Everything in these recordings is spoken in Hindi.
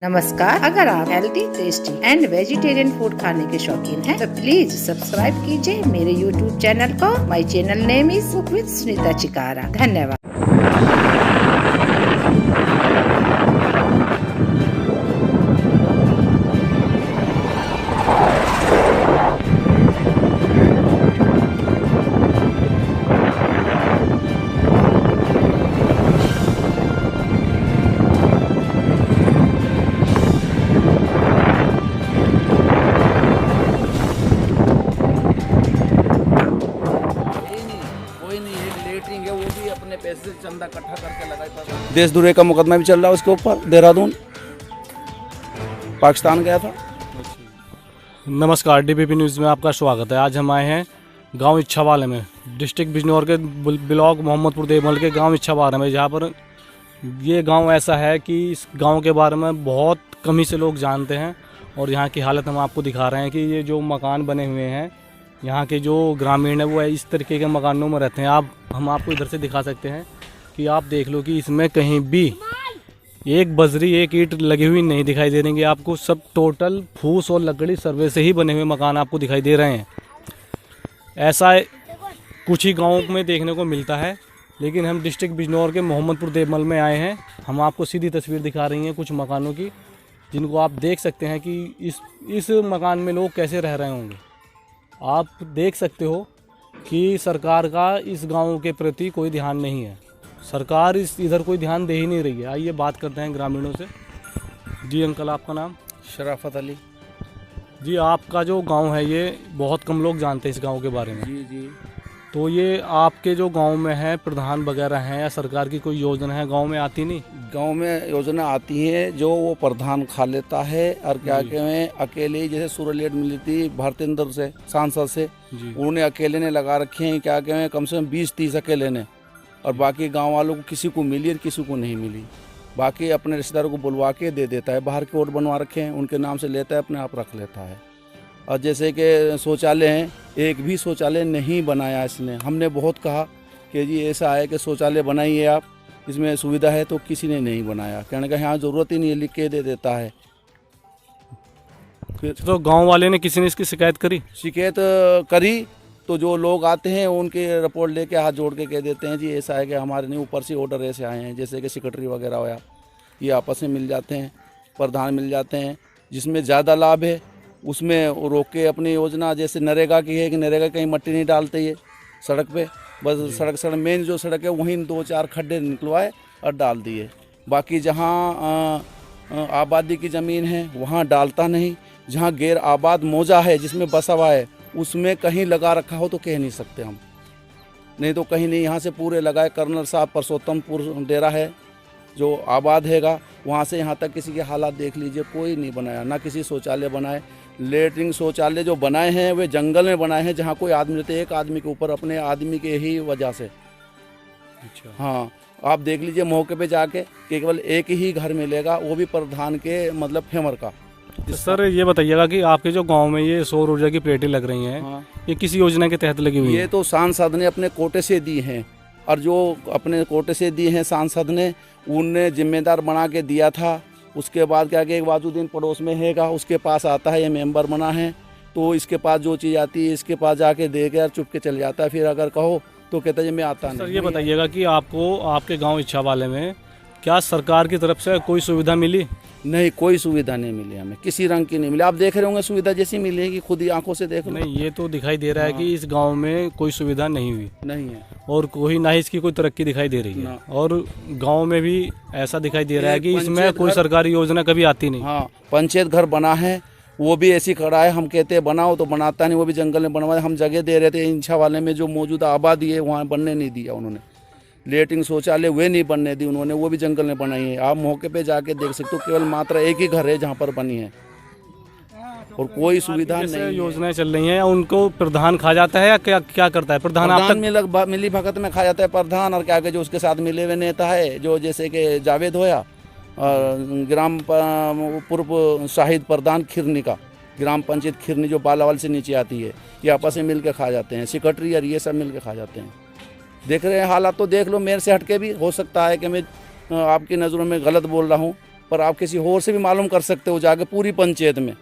नमस्कार, अगर आप healthy, tasty and vegetarian food खाने के शौकीन हैं, तो प्लीज सब्सक्राइब कीजिए मेरे YouTube चैनल को। My channel name is cook with Sunita Chikara. धन्यवाद। है वो भी अपने पैसे से चंदा इकट्ठा करके लगाई। देशद्रोही का मुकदमा भी चल रहा है उसके ऊपर, देहरादून पाकिस्तान गया था। नमस्कार, डीबीपी न्यूज़ में आपका स्वागत है। आज हम आए हैं गांव इच्छावाले में, डिस्ट्रिक्ट बिजनौर के ब्लॉक मोहम्मदपुर देवमल के गांव इच्छावाले में, जहां पर ये गांव ऐसा है कि इस गांव के बारे में बहुत कम ही से लोग जानते हैं। और यहाँ की हालत हम आपको दिखा रहे हैं कि ये जो मकान बने हुए हैं, यहाँ के जो ग्रामीण है वो इस तरीके के मकानों में रहते हैं। हम आपको इधर से दिखा सकते हैं कि आप देख लो कि इसमें कहीं भी एक बजरी एक ईंट लगी हुई नहीं दिखाई दे रही है आपको। सब टोटल फूस और लकड़ी सर्वे से ही बने हुए मकान आपको दिखाई दे रहे हैं। ऐसा कुछ ही गाँव में देखने को मिलता है, लेकिन हम डिस्ट्रिक्ट बिजनौर के मोहम्मदपुर देवमल में आए हैं। हम आपको सीधी तस्वीर दिखा रही हैं कुछ मकानों की, जिनको आप देख सकते हैं कि इस मकान में लोग कैसे रह रहे होंगे। आप देख सकते हो कि सरकार का इस गांव के प्रति कोई ध्यान नहीं है। सरकार इधर कोई ध्यान दे ही नहीं रही है। आइए बात करते हैं ग्रामीणों से। जी अंकल, आपका नाम? शराफत अली। जी, आपका जो गांव है ये बहुत कम लोग जानते हैं इस गांव के बारे में। जी जी। तो ये आपके जो गांव में है, प्रधान वगैरह हैं या सरकार की कोई योजना है गांव में आती नहीं? गांव में योजना आती है जो वो प्रधान खा लेता है। और क्या कहें, अकेले जैसे सूर्यलेट मिली थी भारतेंद्र से, सांसद से, उन्होंने अकेले ने लगा रखे हैं। क्या कहें, कम से कम 20-30 अकेले ने, और बाकी गांव वालों को किसी को मिली और किसी को नहीं मिली। बाकी अपने रिश्तेदारों को बुलवा के दे देता है। बाहर के वोट बनवा रखे हैं, उनके नाम से लेता है, अपने आप रख लेता है। और जैसे कि शौचालय हैं, एक भी शौचालय नहीं बनाया इसने। हमने बहुत कहा कि जी ऐसा है कि शौचालय बनाइए आप, इसमें सुविधा है, तो किसी ने नहीं बनाया। कहने का यहाँ ज़रूरत ही नहीं है, लिख के दे देता है। तो गांव वाले ने किसी ने इसकी शिकायत करी? शिकायत करी तो जो लोग आते हैं उनके रिपोर्ट लेके हाथ जोड़ के कह देते हैं जी ऐसा है कि हमारे नहीं, ऊपर से ऑर्डर ऐसे आए हैं। जैसे कि सेक्रेटरी वगैरह होया, ये आपस में मिल जाते हैं, प्रधान मिल जाते हैं। जिसमें ज़्यादा लाभ है उसमें रोक के अपनी योजना, जैसे नरेगा की है कि नरेगा कहीं मट्टी नहीं डालते ये सड़क पे, बस सड़क मेन जो सड़क है वहीं 2-4 खड्डे निकलवाए और डाल दिए। बाकी जहाँ आबादी की ज़मीन है वहाँ डालता नहीं। जहाँ गैर आबाद मौजा है जिसमें बसा हुआ है उसमें कहीं लगा रखा हो तो कह नहीं सकते हम, नहीं तो कहीं नहीं। यहाँ से पूरे लगाए। कर्नल साहब परसोत्तमपुर डेरा है जो आबाद हैगा, वहाँ से यहाँ तक किसी के हालात देख लीजिए, कोई नहीं बनाया, ना किसी शौचालय बनाए। लेटरिन शौचालय जो बनाए हैं वे जंगल में बनाए हैं, जहाँ कोई आदमी रहते, एक आदमी के ऊपर, अपने आदमी के ही वजह से। अच्छा। हाँ, आप देख लीजिए मौके पे जाके कि केवल एक ही घर मिलेगा, वो भी प्रधान के मतलब फेमर का। तो सर ये बताइएगा कि आपके जो गांव में ये सौर ऊर्जा की प्लेटें लग रही हैं, हाँ, ये किसी योजना के तहत लगी हुई ये है? तो सांसद ने अपने कोटे से दी हैं, और जो अपने कोटे से दी हैं सांसद ने, उनने जिम्मेदार बना के दिया था। उसके बाद क्या कि एक वाजुद्दीन पड़ोस में हैगा, उसके पास आता है, ये मेंबर बना है, तो इसके पास जो चीज़ आती है इसके पास जाके दे के चुप के चल जाता है। फिर अगर कहो तो कहता है मैं आता नहीं। सर ये बताइएगा कि आपको आपके गांव इच्छावाले में क्या सरकार की तरफ से कोई सुविधा मिली? नहीं, कोई सुविधा नहीं मिली हमें, किसी रंग की नहीं मिली। आप देख रहे होंगे सुविधा जैसी मिलेगी, खुद ही आंखों से देख लो। नहीं, ये तो दिखाई दे रहा है कि इस गांव में कोई सुविधा नहीं हुई, नहीं है, और कोई ना ही इसकी कोई तरक्की दिखाई दे रही है। और गांव में भी ऐसा दिखाई दे रहा है कि इसमें कोई सरकारी योजना कभी आती नहीं। हाँ, पंचायत घर बना है, वो भी ऐसी खड़ा है। हम कहते हैं बनाओ तो बनाता नहीं, वो भी जंगल में बनवा। हम जगह दे रहे थे इच्छावाले में, जो मौजूदा आबादी है वहाँ बनने नहीं दिया उन्होंने। लेटरिन शौचालय वे नहीं बनने दी उन्होंने, वो भी जंगल में बनाई है। आप मौके पे जाके देख सकते हो, केवल मात्र एक ही घर है जहाँ पर बनी है, और कोई सुविधा नहीं। योजनाएं चल रही हैं, उनको प्रधान खा जाता है या क्या करता है प्रधान? आप तक मिली भगत में खा जाता है प्रधान, और क्या जो उसके साथ मिले हुए नेता है, जो जैसे कि जावेद होया, और ग्राम पूर्व शाहिद प्रधान खिरनी का, ग्राम पंचायत खिरनी जो बालावाल से नीचे आती है, ये आपस में मिल के खा जाते हैं। सेक्रेटरी और ये सब मिल के खा जाते हैं। देख रहे हैं हालात तो देख लो। मेरे से हटके भी हो सकता है कि मैं आपकी नज़रों में गलत बोल रहा हूँ, पर आप किसी और से भी मालूम कर सकते हो जाके पूरी पंचायत में।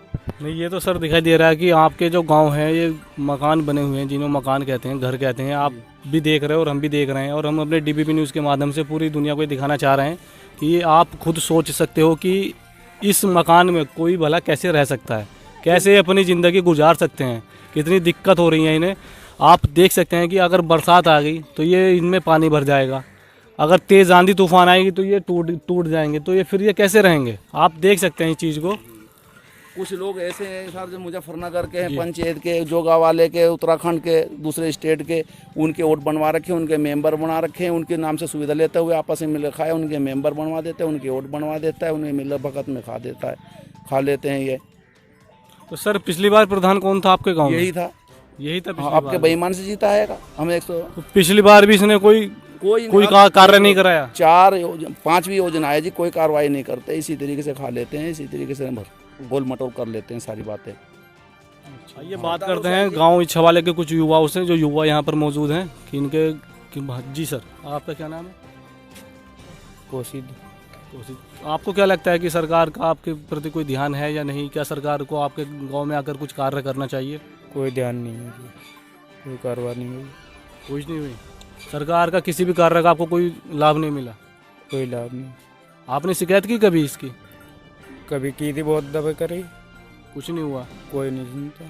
नहीं, ये तो सर दिखाई दे रहा है कि आपके जो गांव है ये मकान बने हुए हैं, जिन्हें मकान कहते हैं, घर कहते हैं, आप भी देख रहे हो और हम भी देख रहे हैं, और हम अपने डीबीपी न्यूज़ के माध्यम से पूरी दुनिया को ये दिखाना चाह रहे हैं कि आप खुद सोच सकते हो कि इस मकान में कोई भला कैसे रह सकता है, कैसे अपनी ज़िंदगी गुजार सकते हैं, कितनी दिक्कत हो रही है इन्हें। आप देख सकते हैं कि अगर बरसात आ गई तो ये इनमें पानी भर जाएगा, अगर तेज़ आंधी तूफान आएगी तो ये टूट जाएंगे, तो ये फिर ये कैसे रहेंगे। आप देख सकते हैं इस चीज़ को। कुछ लोग ऐसे हैं सर जो मुजफ्फरनगर के हैं, पंचायत के, जोगा वाले के, उत्तराखंड के, दूसरे स्टेट के, उनके वोट बनवा रखे हैं, उनके मेंबर बना रखे हैं, उनके नाम से सुविधा लेते हुए आपस में मिल खाए, उनके मेंबर बनवा देते हैं, उनके वोट बनवा देता है, उन्हें मिल भगत में खा देता है, खा लेते हैं ये। तो सर पिछली बार प्रधान कौन था आपके गाँव में? यही था पिछली आपके बार। बेईमान से जीता है हम 100 तो पिछली बार भी इसने कोई कार्य नहीं कराया। 5वीं योजना है जी, कोई कार्रवाई नहीं करते, इसी तरीके से खा लेते हैं, इसी तरीके से गोल मटोल कर लेते हैं सारी बातें। ये बात करते हैं गांव इच्छावाले के कुछ युवाओं से, जो युवा यहाँ पर मौजूद हैं कि जी सर, आपका क्या नाम है? कोशिद। आपको क्या लगता है कि सरकार का आपके प्रति कोई ध्यान है या नहीं? क्या सरकार को आपके गांव में आकर कुछ कार्य करना चाहिए? कोई ध्यान नहीं है जी, कोई कार्रवाई नहीं हुई, कुछ नहीं हुई। सरकार का किसी भी कार्य का आपको कोई लाभ नहीं मिला? कोई लाभ नहीं। आपने शिकायत की कभी इसकी? कभी की थी, बहुत दफे करी, कुछ नहीं हुआ, कोई नहीं सुनता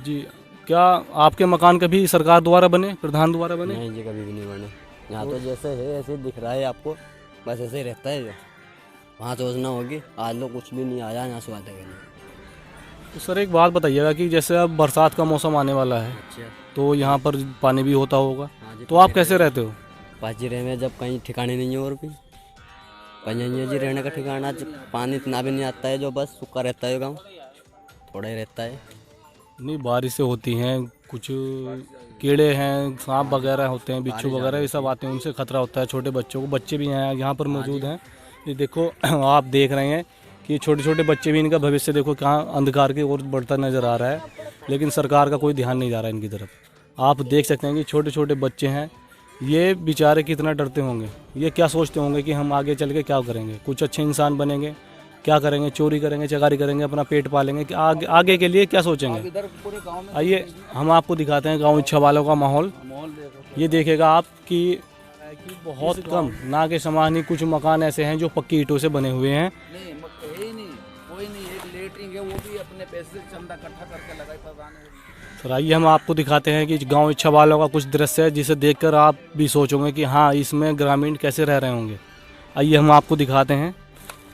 जी। क्या आपके मकान कभी सरकार द्वारा बने, प्रधान द्वारा बने? नहीं जी, कभी भी नहीं बने। यहाँ तो जैसे है ऐसे ही दिख रहा है आपको, बस ऐसे ही रहता है। वहाँ योजना होगी, आज लोग कुछ भी नहीं आया यहाँ से वादे करने। तो सर एक बात बताइएगा कि जैसे अब बरसात का मौसम आने वाला है, तो यहाँ पर पानी भी होता होगा, तो आप कैसे रहते हो? पाजी रहे में जब कहीं ठिकाने नहीं है, और भी कहीं नहीं है जी रहने का ठिकाना। पानी इतना भी नहीं आता है, जो बस सूखा रहता है गाँव, थोड़ा ही रहता है। नहीं, बारिशें होती हैं, कुछ कीड़े हैं, सांप वगैरह होते हैं, बिच्छू वगैरह ये सब आते हैं, उनसे खतरा होता है छोटे बच्चों को। बच्चे भी हैं यहाँ पर मौजूद हैं, ये देखो आप देख रहे हैं कि छोटे छोटे बच्चे भी, इनका भविष्य देखो कहाँ अंधकार की ओर बढ़ता नज़र आ रहा है, लेकिन सरकार का कोई ध्यान नहीं जा रहा है इनकी तरफ। आप देख सकते हैं कि छोटे छोटे बच्चे हैं, ये बेचारे कितना डरते होंगे, ये क्या सोचते होंगे कि हम आगे चल के क्या करेंगे, कुछ अच्छे इंसान बनेंगे, क्या करेंगे, चोरी करेंगे, चकारी करेंगे, अपना पेट पालेंगे, कि आगे के लिए क्या सोचेंगे। आइए हम आपको दिखाते हैं गाँव इच्छावालों का माहौल। ये देखेगा आप कि बहुत कम ना के समान ही कुछ मकान ऐसे हैं जो पक्की ईंटों से बने हुए हैं। कोई नहीं, एक लेटरिंग है, वो भी अपने पैसे से चंदा इकट्ठा करके लगाई प्रधान है। सर आइए हम आपको दिखाते हैं कि गांव इच्छावालों का कुछ दृश्य है, जिसे देखकर आप भी सोचोगे कि हाँ, इसमें ग्रामीण कैसे रह रहे होंगे। आइए हम आपको दिखाते हैं।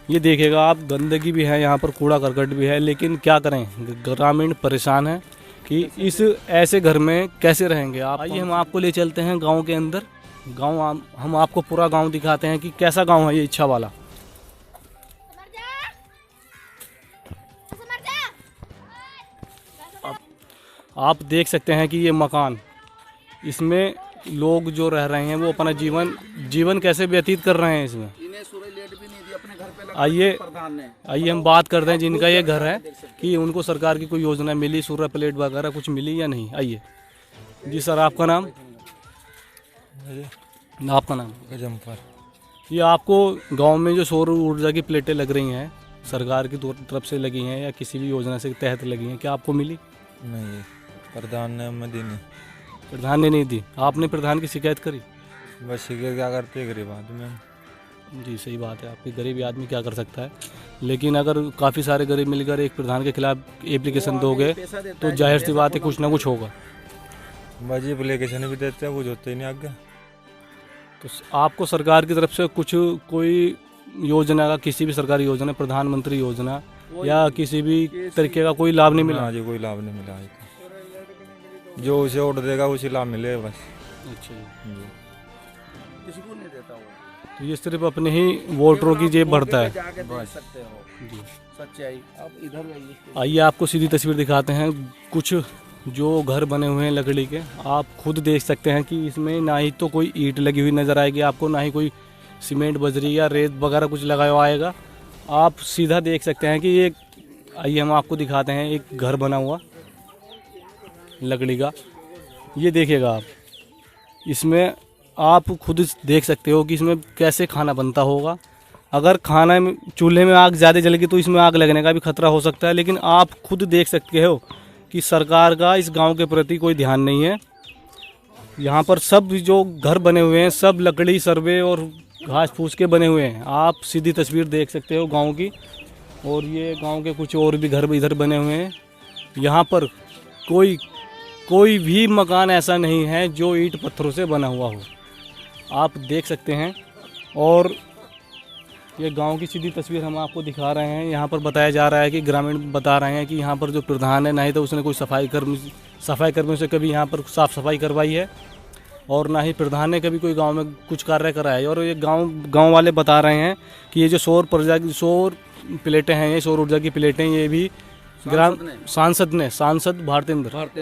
ये देखिएगा आप, गंदगी भी है यहाँ पर, कूड़ा करकट भी है, लेकिन क्या करें, ग्रामीण परेशान है कि इस ऐसे घर में कैसे रहेंगे आप। आइए हम आपको ले चलते हैं गाँव के अंदर। गाँव हम आपको पूरा गाँव दिखाते हैं कि कैसा गाँव है ये इच्छावाला। आप देख सकते हैं कि ये मकान, इसमें लोग जो रह रहे हैं वो अपना जीवन कैसे व्यतीत कर रहे हैं इसमें। आइए हम बात करते हैं जिनका ये घर है कि उनको सरकार की कोई योजना मिली, सूर्य प्लेट वगैरह कुछ मिली या नहीं। आइए जी सर, आपका नाम? आपका नाम? गजम्फर। ये आपको गांव में जो सौर ऊर्जा की प्लेटें लग रही हैं, सरकार की तरफ से लगी हैं या किसी भी योजना से तहत लगी हैं, क्या आपको मिली? नहीं, प्रधान ने हमें दी नहीं। प्रधान ने नहीं दी। आपने प्रधान की शिकायत करी? बस शिकायत क्या करते हैं गरीब आदमी। जी सही बात है, आपके गरीब आदमी क्या कर सकता है, लेकिन अगर काफ़ी सारे गरीब मिलकर एक प्रधान के खिलाफ एप्लीकेशन दोगे तो जाहिर सी बात है कुछ ना कुछ होगा। बस एप्लीकेशन भी देते हैं, कुछ होते ही नहीं आगे। तो आपको सरकार की तरफ से कुछ कोई योजना का, किसी भी सरकारी योजना, प्रधानमंत्री योजना या किसी भी तरीके का कोई लाभ नहीं मिला? हाँ जी, कोई लाभ नहीं मिला। जो उसे ऑर्डर देगा उसे लाभ मिले बस। अच्छा जी, किसी को नहीं देता वो, तो ये सिर्फ अपने ही वोटरों की जेब भरता है। जी सच्चाई। अब इधर आइए आपको सीधी तस्वीर दिखाते हैं। कुछ जो घर बने हुए हैं लकड़ी के, आप खुद देख सकते हैं कि इसमें ना ही तो कोई ईंट लगी हुई नज़र आएगी आपको, ना ही कोई सीमेंट बजरी या रेत वगैरह कुछ लगाया हुआ आएगा। आप सीधा देख सकते हैं कि ये, आइए हम आपको दिखाते हैं एक घर बना हुआ लकड़ी का। ये देखिएगा आप, इसमें आप खुद देख सकते हो कि इसमें कैसे खाना बनता होगा। अगर खाना में चूल्हे में आग ज़्यादा जलेगी तो इसमें आग लगने का भी खतरा हो सकता है। लेकिन आप खुद देख सकते हो कि सरकार का इस गांव के प्रति कोई ध्यान नहीं है। यहाँ पर सब जो घर बने हुए हैं सब लकड़ी सर्वे और घास फूस के बने हुए हैं। आप सीधी तस्वीर देख सकते हो गांव की। और ये गांव के कुछ और भी घर इधर बने हुए हैं। यहाँ पर कोई भी मकान ऐसा नहीं है जो ईंट पत्थरों से बना हुआ हो, आप देख सकते हैं। और ये गांव की सीधी तस्वीर हम आपको दिखा रहे हैं। यहाँ पर बताया जा रहा है कि ग्रामीण बता रहे हैं कि यहाँ पर जो प्रधान है, नहीं तो उसने कोई सफाई कर्मियों से कभी यहाँ पर साफ़ सफाई करवाई है और ना ही प्रधान ने कभी कोई गांव में कुछ कार्य कराया है। और ये गांव वाले बता रहे हैं कि ये जो सौर प्लेटें हैं, ये सौर ऊर्जा की प्लेटें, ये भी सांसद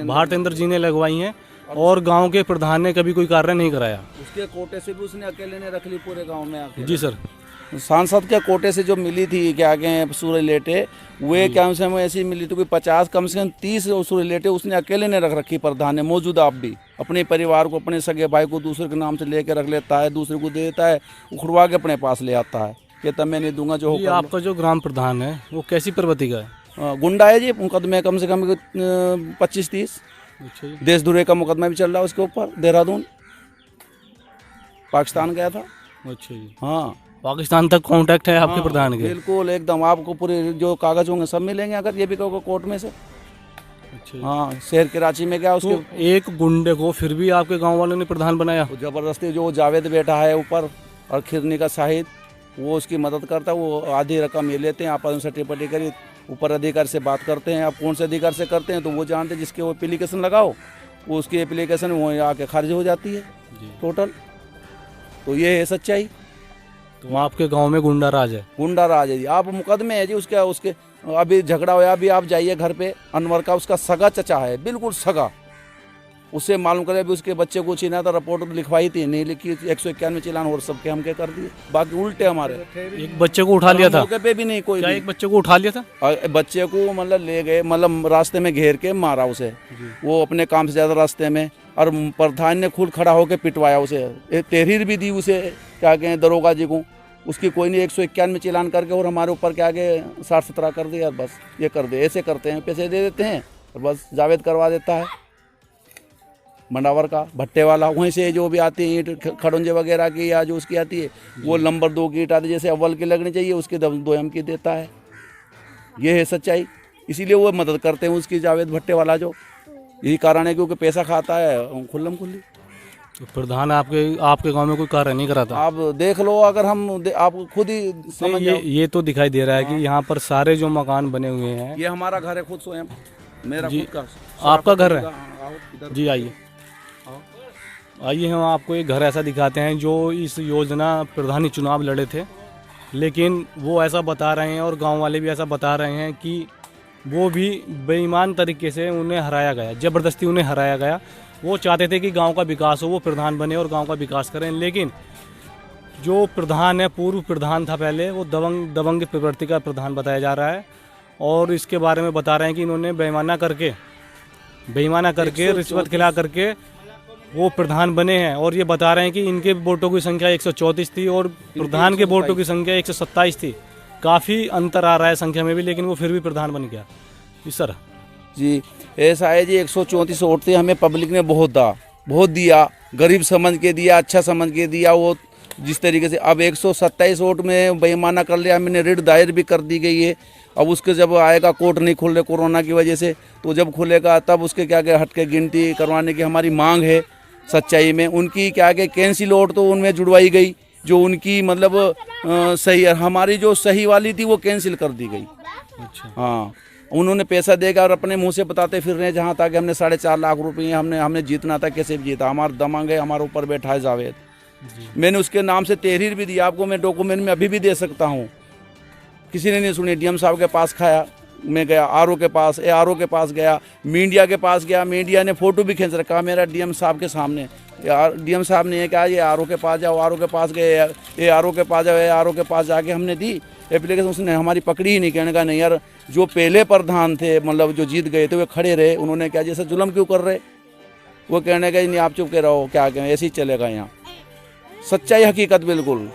भारतेंद्र जी ने लगवाई हैं और गांव के प्रधान ने कभी कोई कार्य नहीं कराया। उसके कोटे से भी उसने अकेले ने रख ली पूरे गांव में आके। जी सर। सांसद के कोटे से जो मिली थी क्या कहें सूर्य लेटे, वे क्या से ऐसी मिली तो कोई 50 कम से कम 30 सूर्य लेटे उसने अकेले ने रख रखी प्रधान ने। मौजूदा आप भी अपने परिवार को, अपने सगे भाई को दूसरे के नाम से लेके रख लेता है, दूसरे को देता है, उखड़वा के अपने पास ले आता है कि तब मैं नहीं दूंगा जो हो। आपका जो ग्राम प्रधान है वो कैसी प्रवृत्ति का है? गुंडा है जी। मुकदमे कम से कम 25-30 देशद्रोही का मुकदमा भी चल रहा है उसके ऊपर। देहरादून पाकिस्तान गया था। अच्छा जी। हाँ, पाकिस्तान तक कांटेक्ट है आपके प्रधान के? बिल्कुल एकदम। आपको पूरे जो कागज होंगे सब मिलेंगे अगर ये भी कहोगे कोर्ट में से। अच्छा। हाँ, शहर कराची में गया उसके तो एक गुंडे को फिर भी आपके गांव वालों ने प्रधान बनाया? जबरदस्ती जो जावेद बैठा है ऊपर और खिरनी का शाहिद, वो उसकी मदद करता है। वो आधी रकम ये लेते हैं, आपस में सट्टी करी, ऊपर अधिकारी से बात करते हैं। आप कौन से अधिकारी से करते हैं तो वो जानते हैं। जिसके वो एप्लीकेशन लगाओ वो उसकी एप्लीकेशन वहीं आके खारिज हो जाती है टोटल। तो ये है सच्चाई। तो आपके गांव में गुंडा राज है? गुंडा राज है जी। आप मुकदमे है जी उसके अभी झगड़ा हुआ। अभी आप जाइए घर पे, अनवर का उसका सगा चचा है, बिल्कुल सगा। उससे मालूम करे अभी उसके बच्चे को छीना था, रिपोर्ट लिखवाई थी, नहीं लिखी। 191 चालान और सबके हम क्या कर दिए, बाकी उल्टे हमारे। एक बच्चे को उठा लिया था? मौके पे भी नहीं कोई। क्या एक बच्चे को उठा लिया था? बच्चे को मतलब ले गए, मतलब रास्ते में घेर के मारा उसे। वो अपने काम से ज्यादा रास्ते में, और प्रधान ने खुद खड़ा होकर पिटवाया उसे। तहरीर भी दी उसे, क्या कहें, दरोगा जी को। उसकी कोई नहीं 191 चालान करके और हमारे ऊपर क्या आगे 60-17 कर दिया। बस ये कर दे, ऐसे करते हैं, पैसे दे देते हैं और बस जावेद करवा देता है। मंडावर का भट्टे वाला, वहीं से जो भी आती है ईंट खड़ुंजे वगैरह की, या जो उसकी आती है वो नंबर 2 की ईंट आती है, जैसे अव्वल की लगनी चाहिए उसके 2M की देता है। ये है सच्चाई। इसीलिए वो मदद करते हैं उसकी, जावेद भट्टे वाला जो। यही कारण है क्योंकि पैसा खाता है खुल्लम खुल्ली। तो प्रधान आपके गांव में कोई कार्य नहीं कराता? आप देख लो, अगर आप खुद ही समझ जाओ। ये तो दिखाई दे रहा है कि यहाँ पर सारे जो मकान बने हुए हैं। ये हमारा घर है खुद स्वयं, मेरा खुद का। आपका घर है जी? आइए हम आपको एक घर ऐसा दिखाते हैं जो इस योजना प्रधानी चुनाव लड़े थे, लेकिन वो ऐसा बता रहे हैं और गांव वाले भी ऐसा बता रहे हैं कि वो भी बेईमान तरीके से उन्हें हराया गया, ज़बरदस्ती उन्हें हराया गया। वो चाहते थे कि गांव का विकास हो, वो प्रधान बने और गांव का विकास करें, लेकिन जो प्रधान है, पूर्व प्रधान था पहले, वो दबंग प्रवृत्ति का प्रधान बताया जा रहा है। और इसके बारे में बता रहे हैं कि इन्होंने बेईमाना करके रिश्वत खिला करके वो प्रधान बने हैं। और ये बता रहे हैं कि इनके वोटों की संख्या 134 थी और प्रधान के वोटों की संख्या 127 थी। काफ़ी अंतर आ रहा है संख्या में भी, लेकिन वो फिर भी प्रधान बन गया। जी सर। जी ऐसा है जी, 134 वोट थे, हमें पब्लिक ने बहुत दिया, गरीब समझ के दिया, अच्छा समझ के दिया। वो जिस तरीके से अब 127 वोट में बेईमाना कर लिया, मैंने रिट दायर भी कर दी गई है। अब उसके जब आएगा, कोर्ट नहीं खुल रहे कोरोना की वजह से, तो जब खुलेगा तब उसके क्या क्या हट के गिनती करवाने की हमारी मांग है। सच्चाई में उनकी क्या क्या कैंसिल वोट तो उनमें जुड़वाई गई, जो उनकी मतलब सही है, हमारी जो सही वाली थी वो कैंसिल कर दी गई। अच्छा। हाँ, उन्होंने पैसा देगा और अपने मुंह से बताते फिर रहे जहाँ तक हमने 4.5 लाख रुपये हमने जीतना था, कैसे भी जीता। हमारा दमांग है, हमारे ऊपर बैठा है जावेद। मैंने उसके नाम से तहरीर भी दी, आपको मैं डॉक्यूमेंट में अभी भी दे सकता हूँ। किसी ने नहीं सुनी। DM साहब के पास खाया, मैं गया RO के पास, ARO के पास गया, मीडिया के पास गया, मीडिया ने फ़ोटो भी खींच रखा मेरा DM साहब के सामने। DM साहब ने कहा ये RO के पास जाओ, RO के पास गए, ARO के पास जाओ, ARO के पास जाके हमने दी एप्लीकेशन। उसने हमारी पकड़ी ही नहीं। कहने का नहीं यार, जो पहले प्रधान थे, मतलब जो जीत गए थे, वे खड़े रहे। उन्होंने क्या जैसे जुल्म क्यों कर रहे, वो कहने का नहीं, आप चुप के रहो, क्या कहें, ऐसे ही चलेगा यहाँ। सच्चाई हकीकत बिल्कुल।